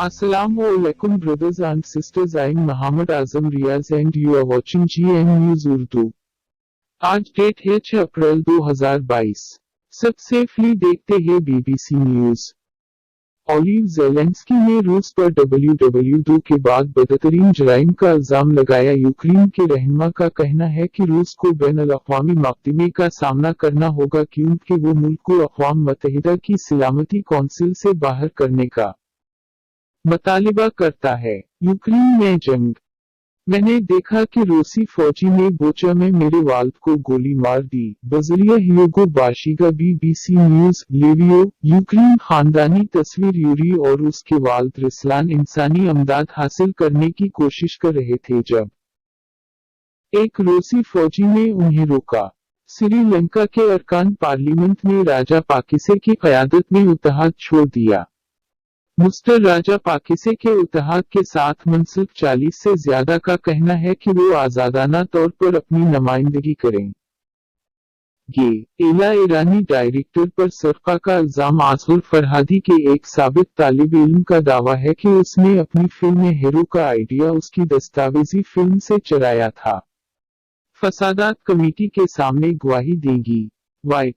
Assalamualaikum brothers and sisters, I'm Muhammad Azam Riaz and you are watching GM News Urdu। आज date है 6 अप्रैल 2022। सब safely देखते हैं BBC news. Olive Zelensky ने रूस पर WW2 के बाद बदतरीन जराइम का इल्जाम लगाया। यूक्रेन के रहनुमा का कहना है कि रूस को बैनुल-अक़वामी मुक़दमे का सामना करना होगा क्योंकि वो मुल्क को अक़वाम मुत्तहिदा की सलामती कौंसिल से बाहर करने का मुतालिबा करता है। यूक्रेन में जंग। मैंने देखा कि रूसी फौजी ने बोचा में मेरे वालिद को गोली मार दी। बजरिया ह्यूगो बाशिगा BBC न्यूज। लेवियो। यूक्रेन खानदानी तस्वीर। यूरी और उसके वालिद रुसलान इंसानी अमदाद हासिल करने की कोशिश कर रहे थे जब एक रूसी फौजी ने उन्हें रोका। श्रीलंका के अरकान पार्लियामेंट ने राजा पाकिसे की क़यादत में इत्तेहाद छोड़ दिया। मिस्टर राजा पाकिसे के इत्तेहाद के साथ मुंसलिक 40 से ज्यादा का कहना है कि वो आजादाना तौर पर अपनी नुमाइंदगी करेंगे। एला ईरानी डायरेक्टर पर सरका का इल्जाम। आसगुल फरहादी के एक साबिक तालिब इल्म का दावा है कि उसने अपनी फिल्म में हीरो का आइडिया उसकी दस्तावेजी फिल्म से चुराया था। फसादात कमेटी के सामने गवाही देंगी। व्हाइट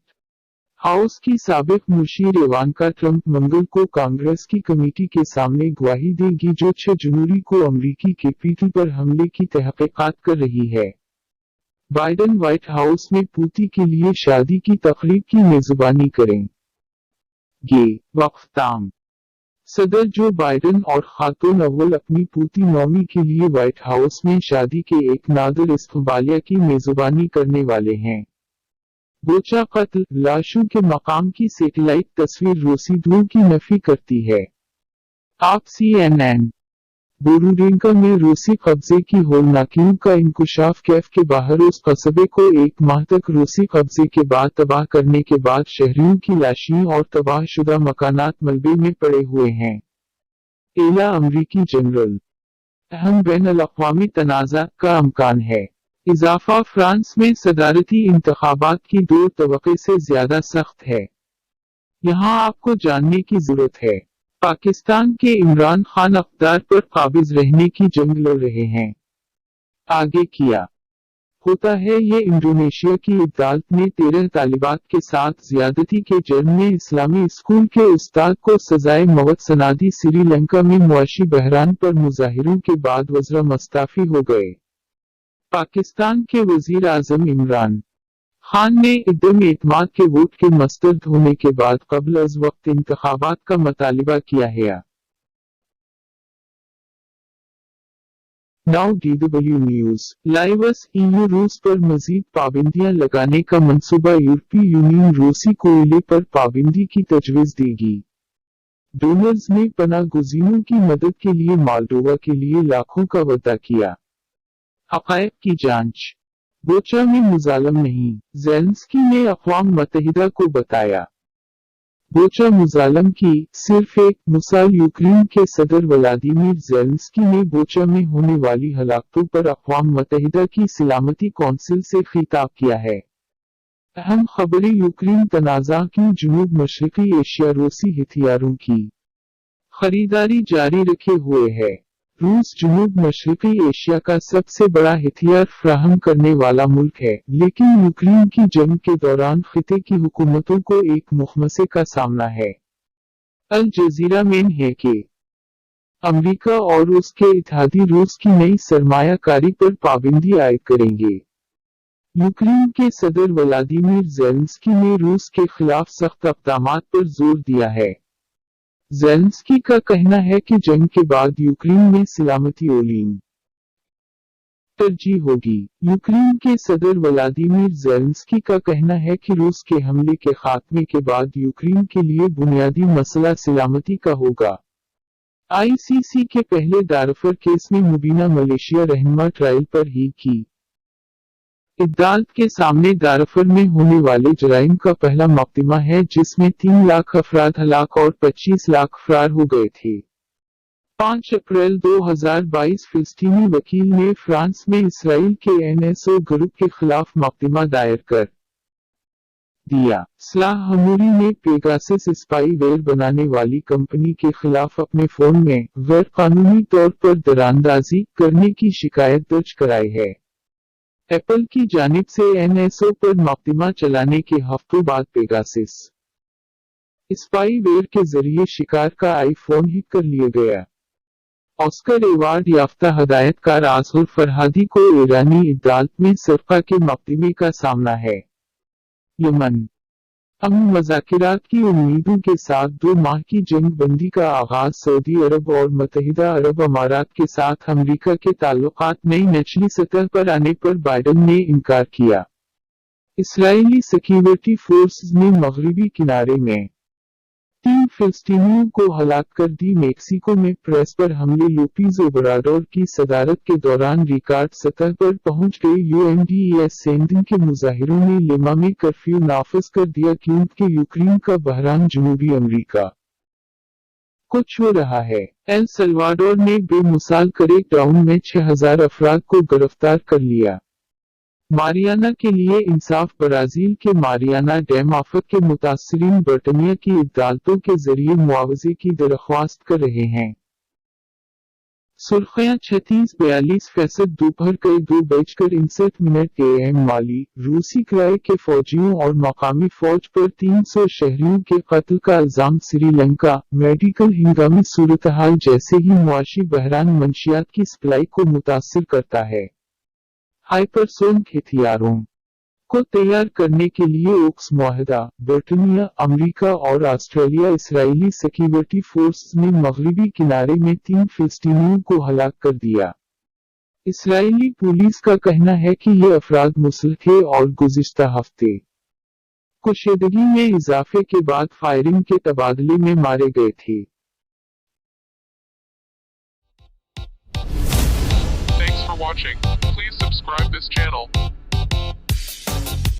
हाउस की साबिक मुशीर इवांका ट्रंप मंगल को कांग्रेस की कमेटी के सामने गवाही देगी जो 6 जनवरी को अमेरिकी कैपिटल पर हमले की तहकीकात कर रही है। बाइडेन व्हाइट हाउस में पोती के लिए शादी की तकरीब की मेजबानी करेंगे। वक्ताम। सदर जो बाइडेन और खातून अव्वल अपनी पोती नौमी के लिए व्हाइट हाउस में शादी के एक नादिर इस्तकबालिया की मेजबानी करने वाले हैं। बोचा कत्ल। लाशों के मकाम की सैटेलाइट तस्वीर रूसी धूल की नफी करती है। आप CNN। बोरोडेंका में रूसी कब्जे की होलनाकियों का इंकशाफ। कैफ के बाहर उस कस्बे को एक माह तक रूसी कब्जे के बाद तबाह करने के बाद शहरियों की लाशें और तबाहशुदा मकानात मलबे में पड़े हुए हैं। एला अमरीकी जनरल। अहम बैनुल-अक़वामी तनाज़ा का अमकान है। इजाफा। फ्रांस में सदारती इंतखाबात की दौड़ तवक्के से ज्यादा सख्त है। यहाँ आपको जानने की जरूरत है। पाकिस्तान के इमरान खान इक़्तिदार पर काबिज रहने की जंग लड़ रहे हैं। आगे किया होता है ये इंडोनेशिया की अदालत ने 13 तालिबात के साथ ज्यादती के जुर्म में इस्लामी स्कूल के उस्ताद को सजाए मौत सुना दी। श्रीलंका में मुआशी बहरान पर मुजाहिरों के बाद वज़ीर मुस्तफ़ी हो गए। पाकिस्तान के वजीर आजम इमरान खान ने इदम एतमाद के वोट के मुस्तरद होने के बाद कबल अज वक्त इंतखाबात का मुतालिबा किया है। Now DW news. लाइवस। EU रूस पर मजीद पाबंदियां लगाने का मंसूबा। यूरोपीय यूनियन रूसी कोयले पर पाबंदी की तजवीज़ देगी। डोनर्स ने पनाह गुज़ीनों की मदद के लिए मोल्डोवा के लिए लाखों का वादा किया। हक़ाइक़ की जांच। बोचा में मुज़ालम नहीं, ज़ेलेंस्की ने अक़वाम मुत्तहिदा को बताया। बोचा मुज़ालम की सिर्फ एक मिसाल। यूक्रेन के सदर व्लादिमीर ज़ेलेंस्की ने बोचा में होने वाली हलाकतों पर अक़वाम मुत्तहिदा की सलामती कौंसिल से खिताब किया है। अहम खबरें। यूक्रेन तनाज़ा की जनूब मशरिकी एशिया रूसी हथियारों की खरीदारी जारी रखे हुए है। रूस जनूब मशरिकी एशिया का सबसे बड़ा हथियार फ्राहम करने वाला मुल्क है, लेकिन यूक्रेन की जंग के दौरान खिते की हुकूमतों को एक मुखमसे का सामना है। अल जज़ीरा में है कि अमेरिका और उसके इत्तेहादी रूस की नई सरमायाकारी पर पाबंदी आयद करेंगे। यूक्रेन के सदर व्लादिमीर ज़ेलेंस्की ने रूस के खिलाफ सख्त इक़दामात पर जोर दिया है। ज़ेलेंस्की का कहना है कि जंग के बाद यूक्रेन में सलामती ओलीन तरजीह होगी। यूक्रेन के सदर व्लादिमीर ज़ेलेंस्की का कहना है कि रूस के हमले के खात्मे के बाद यूक्रेन के लिए बुनियादी मसला सलामती का होगा। ICC के पहले दारफर केस में मुबीना मलेशिया रहनुमा ट्रायल पर ही की अदालत के सामने दारफर में होने वाले जराइम का पहला मुकदमा है जिसमें 3 लाख अफराद हलाक और 25 लाख फरार हो गए थे। 5 अप्रैल 2022 फिलिस्तीनी वकील ने फ्रांस में इसराइल के NSO ग्रुप के खिलाफ मुकदमा दायर कर दिया। सलाह हमूरी ने पेगासस स्पाई वेयर बनाने वाली कंपनी के खिलाफ अपने फोन में गैर कानूनी तौर पर दरांदाजी करने की शिकायत दर्ज कराई है। एप्पल की जानिब से एनएसओ पर मुकदमा चलाने के हफ्तों बाद पेगासस स्पाई वेयर के जरिए शिकार का आईफोन हैक कर लिया गया। ऑस्कर अवार्ड याफ्ता हदायतकार आसुर फरहादी को ईरानी अदालत में सरका के मुकदमे का सामना है। यमन अमन मज़ाकिरात की उम्मीदों के साथ 2 माह की जंग बंदी का आगाज। सऊदी अरब और मुत्तहिदा अरब अमारात के साथ अमेरिका के ताल्लुकात नई निचली सतह पर आने पर बाइडन ने इनकार किया। इस्राइली सिक्योरिटी फोर्सेस ने मगरिबी किनारे में 3 फिलिस्तीनियों को हलाक कर दी। मेक्सिको में प्रेस पर हमले। लोपेज ओब्राडोर की सदारत के दौरान रिकॉर्ड सतह पर पहुंच गई यूएनडीईएस सेंडिंग के मुजाहिरों ने लिमा में कर्फ्यू नाफिज कर दिया क्योंकि यूक्रेन का बहरान जनूबी अमेरिका कुछ हो रहा है। एल सल्वाडोर ने बेमिसाल क्रैकडाउन में 6000 अफराद को गिरफ्तार कर लिया। मारियाना के लिए इंसाफ। ब्राजील के मारियाना डैम आफत के मुतासरीन ब्रिटेनिया की अदालतों के जरिए मुआवजे की दरख्वास्त कर रहे हैं। सुर्खियां 36-42 दोपहर के 2:61 AM माली रूसी किराए के फौजियों और मकामी फौज पर 300 शहरियों के कत्ल का इल्जाम। श्रीलंका मेडिकल हंगामी सूरतहाल जैसे ही मुआशी बहरान मंशियात की सप्लाई को मुतासिर करता है। हाइपरसोनिक हथियारों को तैयार करने के लिए ओक्स मुआहदा। ब्रिटेनिया, अमेरिका और ऑस्ट्रेलिया। इस्राइली सिक्योरिटी फोर्स ने मगरिबी किनारे में 3 फिलिस्तीनियों को हलाक कर दिया। इस्राइली पुलिस का कहना है कि ये अफराद मुसल्ह थे और गुज़िश्ता हफ्ते कुशीदगी में इजाफे के बाद फायरिंग के तबादले में मारे गए थे। Thanks for watching. Please subscribe this channel.